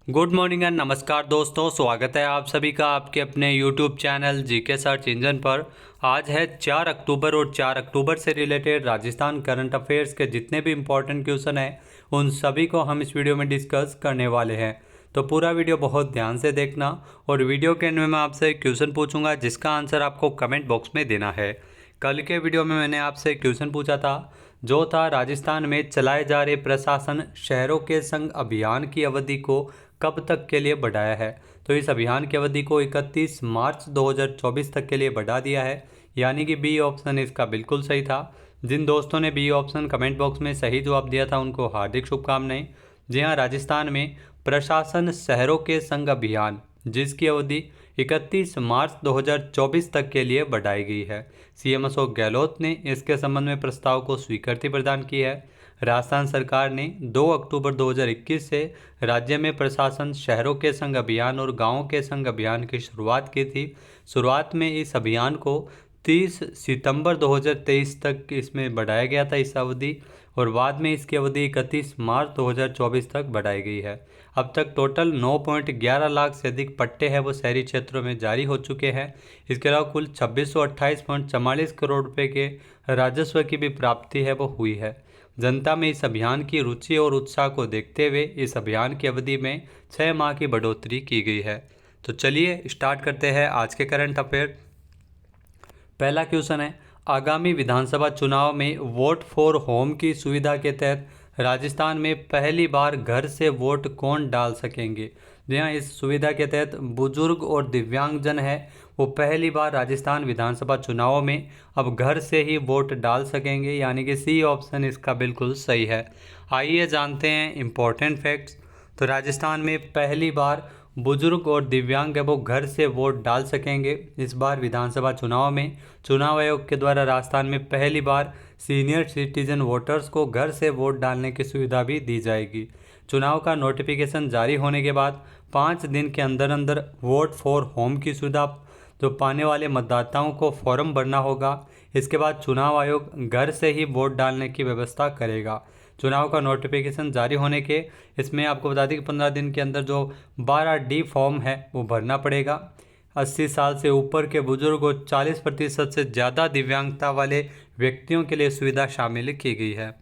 Good morning and नमस्कार दोस्तों, स्वागत है आप सभी का आपके अपने YouTube channel GK search engine पर। आज है 4 अक्टूबर और 4 अक्टूबर से रिलेटेड राजस्थान करंट अफेयर्स के जितने भी इम्पोर्टेंट क्वेश्चन हैं उन सभी को हम इस वीडियो में डिस्कस करने वाले हैं। तो पूरा वीडियो बहुत ध्यान से देखना और वीडियो के एंड में मैं आपसे एक क्वेश्चन पूछूंगा जिसका आंसर आपको कमेंट बॉक्स में देना है। कल के वीडियो में मैंने आपसे एक क्वेश्चन पूछा था जो था राजस्थान में चलाए जा रहे प्रशासन शहरों के संग अभियान की अवधि को कब तक के लिए बढ़ाया है। तो इस अभियान की अवधि को 31 मार्च 2024 तक के लिए बढ़ा दिया है, यानी कि बी ऑप्शन इसका बिल्कुल सही था। जिन दोस्तों ने बी ऑप्शन कमेंट बॉक्स में सही जवाब दिया था उनको हार्दिक शुभकामनाएं। जी हाँ, राजस्थान में प्रशासन शहरों के संग अभियान जिसकी अवधि 31 मार्च 2024 तक के लिए बढ़ाई गई है। सीएम अशोक गहलोत ने इसके संबंध में प्रस्ताव को स्वीकृति प्रदान की है। राजस्थान सरकार ने 2 अक्टूबर 2021 से राज्य में प्रशासन शहरों के संग अभियान और गांवों के संग अभियान की शुरुआत की थी। शुरुआत में इस अभियान को 30 सितंबर 2023 तक इसमें बढ़ाया गया था इस अवधि, और बाद में इसकी अवधि 31 मार्च 2024 तक बढ़ाई गई है। अब तक टोटल 9.11 लाख से अधिक पट्टे हैं वो शहरी क्षेत्रों में जारी हो चुके हैं। इसके अलावा कुल 2628.44 करोड़ रुपए के राजस्व की भी प्राप्ति है वो हुई है। जनता में इस अभियान की रुचि और उत्साह को देखते हुए इस अभियान की अवधि में 6 माह की बढ़ोतरी की गई है। तो चलिए स्टार्ट करते हैं आज के करंट अफेयर। पहला क्वेश्चन है, आगामी विधानसभा चुनाव में वोट फॉर होम की सुविधा के तहत राजस्थान में पहली बार घर से वोट कौन डाल सकेंगे। जी हाँ, इस सुविधा के तहत बुजुर्ग और दिव्यांगजन है वो पहली बार राजस्थान विधानसभा चुनावों में अब घर से ही वोट डाल सकेंगे, यानी कि सी ऑप्शन इसका बिल्कुल सही है। आइए जानते हैं इम्पोर्टेंट फैक्ट्स। तो राजस्थान में पहली बार बुजुर्ग और दिव्यांग है वो घर से वोट डाल सकेंगे। इस बार विधानसभा चुनाव में चुनाव आयोग के द्वारा राजस्थान में पहली बार सीनियर सिटीजन वोटर्स को घर से वोट डालने की सुविधा भी दी जाएगी। चुनाव का नोटिफिकेशन जारी होने के बाद 5 दिन के अंदर अंदर वोट फॉर होम की सुविधा जो पाने वाले मतदाताओं को फॉर्म भरना होगा। इसके बाद चुनाव आयोग घर से ही वोट डालने की व्यवस्था करेगा। चुनाव का नोटिफिकेशन जारी होने के इसमें आपको बता दें कि 15 दिन के अंदर जो 12D फॉर्म है वो भरना पड़ेगा। 80 साल से ऊपर के बुजुर्ग और 40% से ज़्यादा दिव्यांगता वाले व्यक्तियों के लिए सुविधा शामिल की गई है।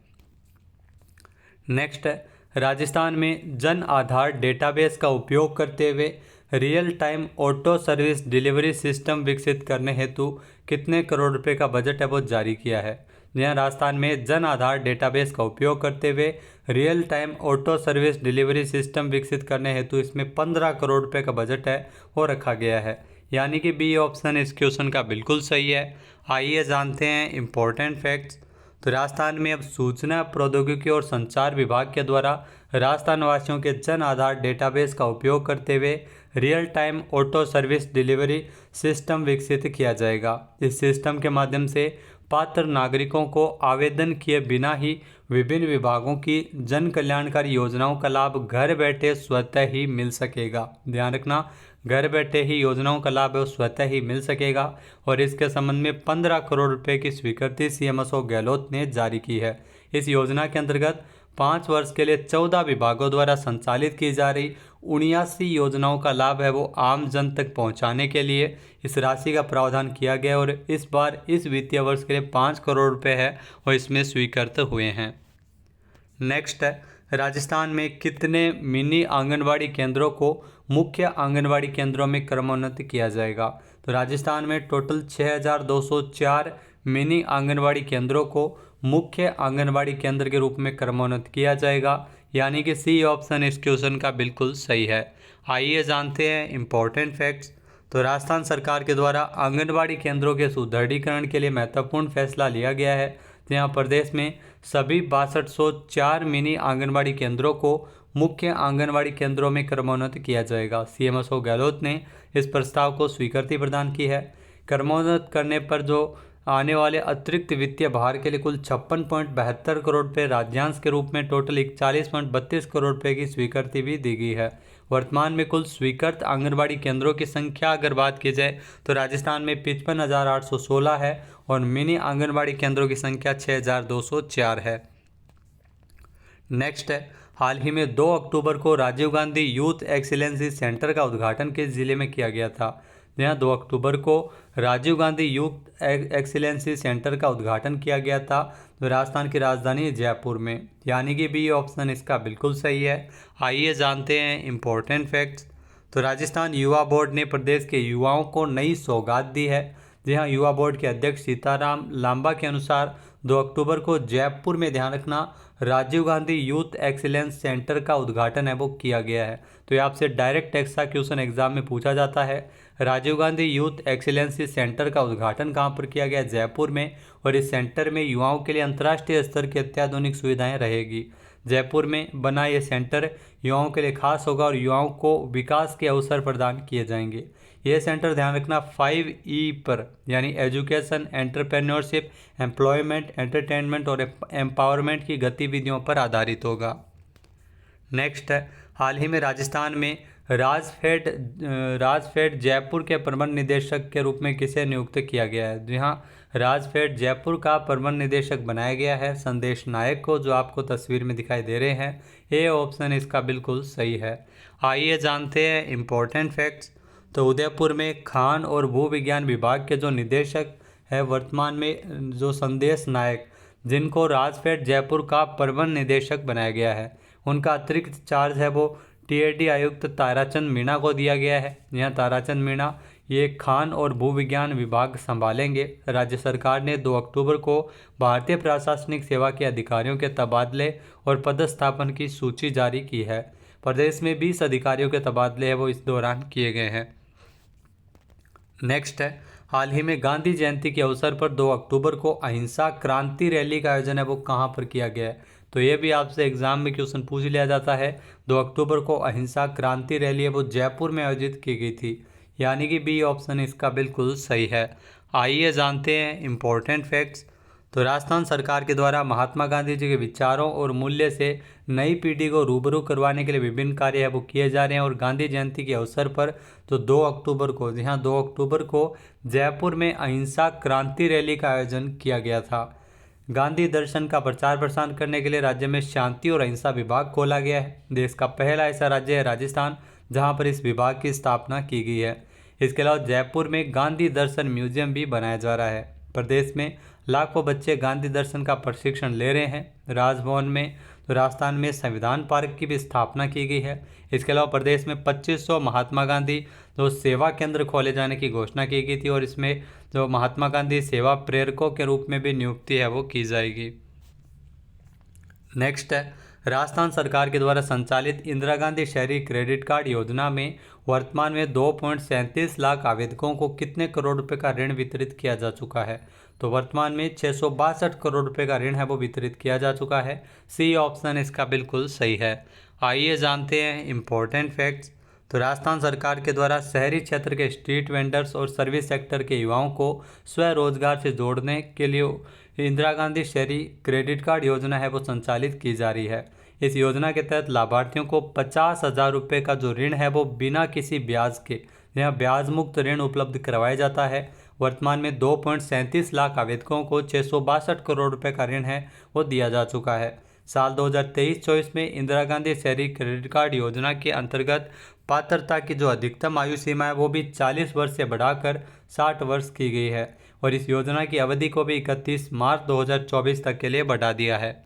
नेक्स्ट है, राजस्थान में जन आधार डेटाबेस का उपयोग करते हुए real time auto service delivery system विकसित करने हेतु कितने करोड़ रुपए का बजट है वो जारी किया है। यहाँ राजस्थान में जन आधार डेटाबेस का उपयोग करते हुए real time auto service delivery system विकसित करने हेतु इसमें 15 करोड़ रुपए का बजट है वो रखा गया है, यानी कि बी ऑप्शन इस क्वेश्चन का बिल्कुल सही है। आइए जानते हैं इम्पोर्टेंट फैक्ट्स। तो राजस्थान में अब सूचना प्रौद्योगिकी और संचार विभाग के द्वारा राजस्थान वासियों के जन आधार डेटाबेस का उपयोग करते हुए real time auto service delivery system विकसित किया जाएगा। इस सिस्टम के माध्यम से पात्र नागरिकों को आवेदन किए बिना ही विभिन्न विभागों की जन कल्याणकारी योजनाओं का लाभ घर बैठे स्वतः ही मिल सकेगा। ध्यान रखना, घर बैठे ही योजनाओं का लाभ है स्वतः ही मिल सकेगा। और इसके संबंध में 15 करोड़ रुपए की स्वीकृति सीएम अशोक गहलोत ने जारी की है। इस योजना के अंतर्गत 5 वर्ष के लिए 14 विभागों द्वारा संचालित की जा रही 79 योजनाओं का लाभ है वो आम जन तक पहुंचाने के लिए इस राशि का प्रावधान किया गया, और इस बार इस वित्तीय वर्ष के लिए 5 करोड़ रुपए है और इसमें स्वीकृत हुए हैं। नेक्स्ट है, राजस्थान में कितने मिनी आंगनवाड़ी केंद्रों को मुख्य आंगनवाड़ी केंद्रों में क्रमोन्नत किया जाएगा। तो राजस्थान में टोटल 6204 मिनी आंगनवाड़ी केंद्रों को मुख्य आंगनवाड़ी केंद्र के रूप में क्रमोन्नत किया जाएगा, यानी कि सी ऑप्शन इस क्वेश्चन का बिल्कुल सही है। आइए जानते हैं इम्पोर्टेंट फैक्ट्स। तो राजस्थान सरकार के द्वारा आंगनवाड़ी केंद्रों के सुदृढ़ीकरण के लिए महत्वपूर्ण फैसला लिया गया है। यहाँ प्रदेश में सभी 6204 मिनी आंगनवाड़ी केंद्रों को मुख्य आंगनवाड़ी केंद्रों में क्रमोन्नत किया जाएगा। सीएम अशोक गहलोत ने इस प्रस्ताव को स्वीकृति प्रदान की है। क्रमोन्नत करने पर जो आने वाले अतिरिक्त वित्तीय भार के लिए कुल 56.72 करोड़ रुपये राज्यांश के रूप में टोटल 41.32 करोड़ रुपये की स्वीकृति भी दी गई है। वर्तमान में कुल स्वीकृत आंगनबाड़ी केंद्रों की संख्या अगर बात की जाए तो राजस्थान में 55,816 है और मिनी आंगनबाड़ी केंद्रों की संख्या 6,204 है। नेक्स्ट है, हाल ही में 2 अक्टूबर को Rajiv Gandhi youth excellency centre का उद्घाटन किस जिले में किया गया था? जहाँ 2 अक्टूबर को Rajiv Gandhi youth excellency centre का उद्घाटन किया गया था तो राजस्थान की राजधानी जयपुर में, यानी कि बी ऑप्शन इसका बिल्कुल सही है। आइए जानते हैं इम्पोर्टेंट फैक्ट्स। तो राजस्थान युवा बोर्ड ने प्रदेश के युवाओं को नई सौगात दी है। जी हाँ, युवा बोर्ड के अध्यक्ष सीताराम लांबा के अनुसार 2 अक्टूबर को जयपुर में, ध्यान रखना, Rajiv Gandhi youth excellence centre का उद्घाटन है वो किया गया है। तो ये आपसे डायरेक्ट ऐसा क्वेश्चन एग्जाम में पूछा जाता है। Rajiv Gandhi youth excellency centre का उद्घाटन कहाँ पर किया गया? जयपुर में। और इस सेंटर में युवाओं के लिए अंतर्राष्ट्रीय स्तर की अत्याधुनिक सुविधाएं रहेगी। जयपुर में बना ये सेंटर युवाओं के लिए खास होगा और युवाओं को विकास के अवसर प्रदान किए जाएंगे। यह सेंटर, ध्यान रखना, 5E पर, यानी एजुकेशन, एंटरप्रेन्योरशिप, एम्प्लॉयमेंट, एंटरटेनमेंट और एम्पावरमेंट की गतिविधियों पर आधारित होगा। नेक्स्ट है, हाल ही में राजस्थान में राजफेड जयपुर के प्रबंध निदेशक के रूप में किसे नियुक्त किया गया है? जी हाँ, राजफेड जयपुर का प्रबंध निदेशक बनाया गया है संदेश नायक को, जो आपको तस्वीर में दिखाई दे रहे हैं। ए ऑप्शन इसका बिल्कुल सही है। आइए जानते हैं इम्पोर्टेंट फैक्ट्स। तो उदयपुर में खान और भू विज्ञान विभाग के जो निदेशक है वर्तमान में, जो संदेश नायक, जिनको राजफेड जयपुर का प्रबंध निदेशक बनाया गया है, उनका अतिरिक्त चार्ज है वो टीएडी आयुक्त ताराचंद मीणा को दिया गया है। यहाँ ताराचंद मीणा ये खान और भू विज्ञान विभाग संभालेंगे। राज्य सरकार ने 2 अक्टूबर को भारतीय प्रशासनिक सेवा के अधिकारियों के तबादले और पदस्थापन की सूची जारी की है। प्रदेश में 20 अधिकारियों के तबादले है वो इस दौरान किए गए हैं। नेक्स्ट है, हाल ही में गांधी जयंती के अवसर पर 2 अक्टूबर को अहिंसा क्रांति रैली का आयोजन है वो कहाँ पर किया गया है? तो ये भी आपसे एग्जाम में क्वेश्चन पूछ लिया जाता है। 2 अक्टूबर को अहिंसा क्रांति रैली है वो जयपुर में आयोजित की गई थी, यानी कि बी ऑप्शन इसका बिल्कुल सही है। आइए जानते हैं इम्पोर्टेंट फैक्ट्स। तो राजस्थान सरकार के द्वारा महात्मा गांधी जी के विचारों और मूल्य से नई पीढ़ी को रूबरू करवाने के लिए विभिन्न कार्य है वो किए जा रहे हैं। और गांधी जयंती के अवसर पर तो 2 अक्टूबर को, जी हाँ, 2 अक्टूबर को जयपुर में अहिंसा क्रांति रैली का आयोजन किया गया था। गांधी दर्शन का प्रचार प्रसार करने के लिए राज्य में शांति और अहिंसा विभाग खोला गया है। देश का पहला ऐसा राज्य है राजस्थान जहां पर इस विभाग की स्थापना की गई है। इसके अलावा जयपुर में गांधी दर्शन म्यूजियम भी बनाया जा रहा है। प्रदेश में लाखों बच्चे गांधी दर्शन का प्रशिक्षण ले रहे हैं। राजभवन में, तो राजस्थान में संविधान पार्क की भी स्थापना की गई है। इसके अलावा प्रदेश में 2500 महात्मा गांधी जो सेवा केंद्र खोले जाने की घोषणा की गई थी और इसमें जो महात्मा गांधी सेवा प्रेरकों के रूप में भी नियुक्ति है वो की जाएगी। नेक्स्ट है, राजस्थान सरकार के द्वारा संचालित इंदिरा गांधी शहरी क्रेडिट कार्ड योजना में वर्तमान में 2.37 लाख आवेदकों को कितने करोड़ रुपए का ऋण वितरित किया जा चुका है? तो वर्तमान में 662 करोड़ रुपए का ऋण है वो वितरित किया जा चुका है। सी ऑप्शन इसका बिल्कुल सही है। आइए जानते हैं इम्पोर्टेंट फैक्ट्स। तो राजस्थान सरकार के द्वारा शहरी क्षेत्र के स्ट्रीट वेंडर्स और सर्विस सेक्टर के युवाओं को स्वरोजगार से जोड़ने के लिए इंदिरा गांधी शहरी क्रेडिट कार्ड योजना है वो संचालित की जा रही है। इस योजना के तहत लाभार्थियों को 50,000 रुपये का जो ऋण है वो बिना किसी ब्याज के, यहाँ ब्याज मुक्त ऋण उपलब्ध करवाया जाता है। वर्तमान में 2.37 लाख आवेदकों को 662 करोड़ रुपए का ऋण है वो दिया जा चुका है। साल 2023-24 में इंदिरा गांधी शहरी क्रेडिट कार्ड योजना के अंतर्गत पात्रता की जो अधिकतम आयु सीमा है वो भी 40 वर्ष से बढ़ाकर 60 वर्ष की गई है और इस योजना की अवधि को भी 31 मार्च 2024 तक के लिए बढ़ा दिया है।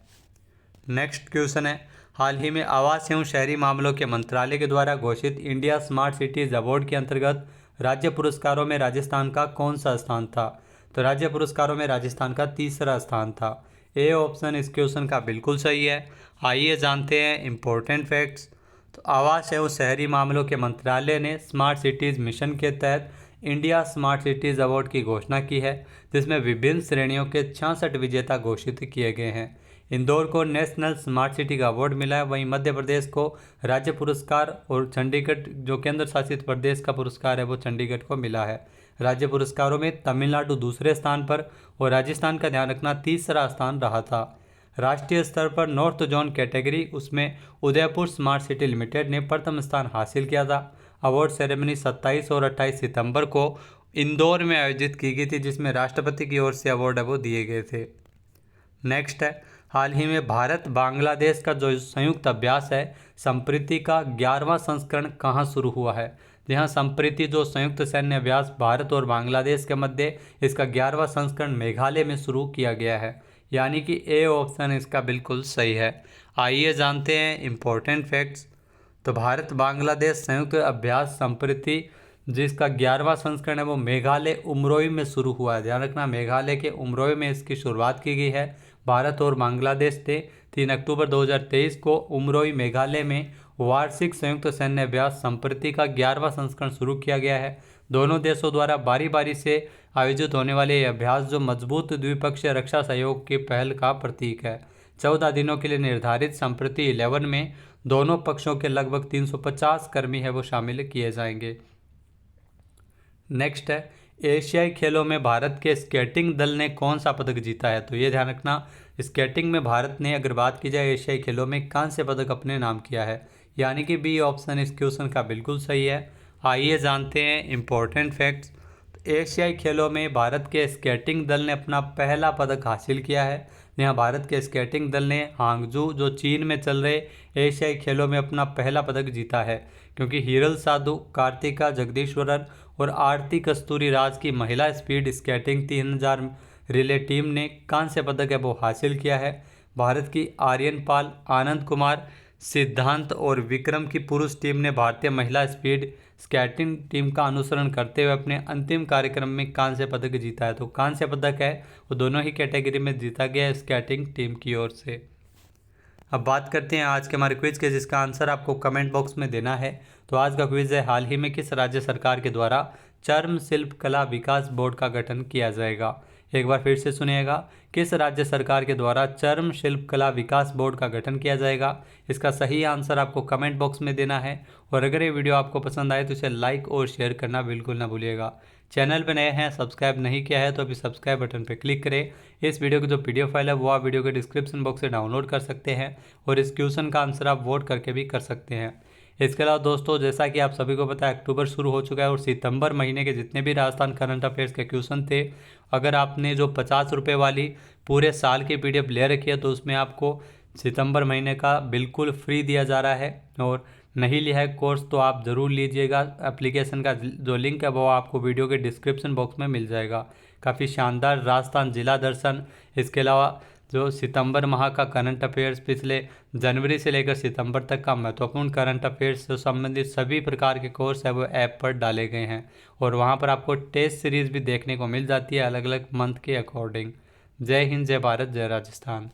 नेक्स्ट क्वेश्चन है, हाल ही में आवास एवं शहरी मामलों के मंत्रालय के द्वारा घोषित इंडिया स्मार्ट सिटीज अवार्ड के अंतर्गत राज्य पुरस्कारों में राजस्थान का कौन सा स्थान था? तो राज्य पुरस्कारों में राजस्थान का तीसरा स्थान था। ए ऑप्शन इस क्वेश्चन का बिल्कुल सही है। आइए जानते हैं इम्पोर्टेंट फैक्ट्स। तो आवास एवं शहरी मामलों के मंत्रालय ने स्मार्ट सिटीज़ मिशन के तहत इंडिया स्मार्ट सिटीज़ अवार्ड की घोषणा की है, जिसमें विभिन्न श्रेणियों के 66 विजेता घोषित किए गए हैं। इंदौर को नेशनल स्मार्ट सिटी का अवार्ड मिला है, वहीं मध्य प्रदेश को राज्य पुरस्कार और चंडीगढ़ जो केंद्र शासित प्रदेश का पुरस्कार है वो चंडीगढ़ को मिला है। राज्य पुरस्कारों में तमिलनाडु दूसरे स्थान पर और राजस्थान का, ध्यान रखना, तीसरा स्थान रहा था। राष्ट्रीय स्तर पर नॉर्थ जोन कैटेगरी, उसमें उदयपुर स्मार्ट सिटी लिमिटेड ने प्रथम स्थान हासिल किया था। अवार्ड सेरेमनी 27 और 28 सितंबर को इंदौर में आयोजित की गई थी, जिसमें राष्ट्रपति की ओर से अवार्ड वो दिए गए थे। नेक्स्ट है, हाल ही में भारत बांग्लादेश का जो संयुक्त अभ्यास है संप्रीति का 11वां संस्करण कहाँ शुरू हुआ है? जहाँ संप्रीति जो संयुक्त सैन्य अभ्यास भारत और बांग्लादेश के मध्य, इसका 11वां संस्करण मेघालय में शुरू किया गया है। यानी कि ए ऑप्शन इसका बिल्कुल सही है। आइए जानते हैं इम्पोर्टेंट फैक्ट्स। तो भारत बांग्लादेश संयुक्त अभ्यास संप्रीति जिसका 11वां संस्करण है वो मेघालय उमरोई में शुरू हुआ है। ध्यान रखना, मेघालय के उमरोई में इसकी शुरुआत की गई है। भारत और बांग्लादेश ने 3 अक्टूबर 2023 को उमरोई मेघालय में वार्षिक संयुक्त सैन्य अभ्यास संप्रीति का 11वां संस्करण शुरू किया गया है। दोनों देशों द्वारा बारी बारी से आयोजित होने वाले ये अभ्यास जो मजबूत द्विपक्षीय रक्षा सहयोग की पहल का प्रतीक है। 14 दिनों के लिए निर्धारित संप्रीति 11 में दोनों पक्षों के लगभग 350 कर्मी है वो शामिल किए जाएंगे। नेक्स्ट है, एशियाई खेलों में भारत के स्केटिंग दल ने कौन सा पदक जीता है? तो ये ध्यान रखना, स्केटिंग में भारत ने अगर बात की जाए एशियाई खेलों में कांस्य पदक अपने नाम किया है। यानी कि बी ऑप्शन इस क्वेश्चन का बिल्कुल सही है। आइए जानते हैं इम्पोर्टेंट फैक्ट्स। एशियाई खेलों में भारत के स्केटिंग दल ने अपना पहला पदक हासिल किया है। यहाँ भारत के स्केटिंग दल ने हांगजू जो चीन में चल रहे एशियाई खेलों में अपना पहला पदक जीता है, क्योंकि हीरल साधु, कार्तिका जगदीश्वरन और आरती कस्तूरी राज की महिला स्पीड स्केटिंग 3000 रिले टीम ने कांस्य पदक है वो हासिल किया है। भारत की आर्यन पाल, आनंद कुमार, सिद्धांत और विक्रम की पुरुष टीम ने भारतीय महिला स्पीड स्केटिंग टीम का अनुसरण करते हुए अपने अंतिम कार्यक्रम में कांस्य पदक जीता है। तो कांस्य पदक है वो दोनों ही कैटेगरी में जीता गया है स्केटिंग टीम की ओर से। अब बात करते हैं आज के हमारे क्विज के, जिसका आंसर आपको कमेंट बॉक्स में देना है। तो आज का क्विज है, हाल ही में किस राज्य सरकार के द्वारा चर्म शिल्प कला विकास बोर्ड का गठन किया जाएगा? एक बार फिर से सुनिएगा, किस राज्य सरकार के द्वारा चर्म शिल्प कला विकास बोर्ड का गठन किया जाएगा? इसका सही आंसर आपको कमेंट बॉक्स में देना है। और अगर ये वीडियो आपको पसंद आए तो इसे लाइक और शेयर करना बिल्कुल ना भूलिएगा। चैनल पर नए हैं, सब्सक्राइब नहीं किया है तो अभी सब्सक्राइब बटन पर क्लिक करें। इस वीडियो की जो PDF फाइल है वो आप वीडियो के डिस्क्रिप्शन बॉक्स से डाउनलोड कर सकते हैं और इस क्वेश्चन का आंसर आप वोट करके भी कर सकते हैं। इसके अलावा दोस्तों, जैसा कि आप सभी को पता है अक्टूबर शुरू हो चुका है और सितंबर महीने के जितने भी राजस्थान करंट अफेयर्स के क्वेश्चन थे, अगर आपने जो 50 रुपये वाली पूरे साल की PDF ले रखी है तो उसमें आपको सितंबर महीने का बिल्कुल फ्री दिया जा रहा है। और नहीं लिया है कोर्स तो आप ज़रूर लीजिएगा। एप्लीकेशन का जो लिंक है वो आपको वीडियो के डिस्क्रिप्शन बॉक्स में मिल जाएगा। काफ़ी शानदार राजस्थान जिला दर्शन, इसके अलावा जो सितंबर माह का करंट अफेयर्स, पिछले जनवरी से लेकर सितंबर तक का महत्वपूर्ण करंट अफेयर्स से संबंधित सभी प्रकार के कोर्स है वो ऐप पर डाले गए हैं। और वहाँ पर आपको टेस्ट सीरीज़ भी देखने को मिल जाती है अलग अलग मंथ के अकॉर्डिंग। जय हिंद, जय भारत, जय राजस्थान।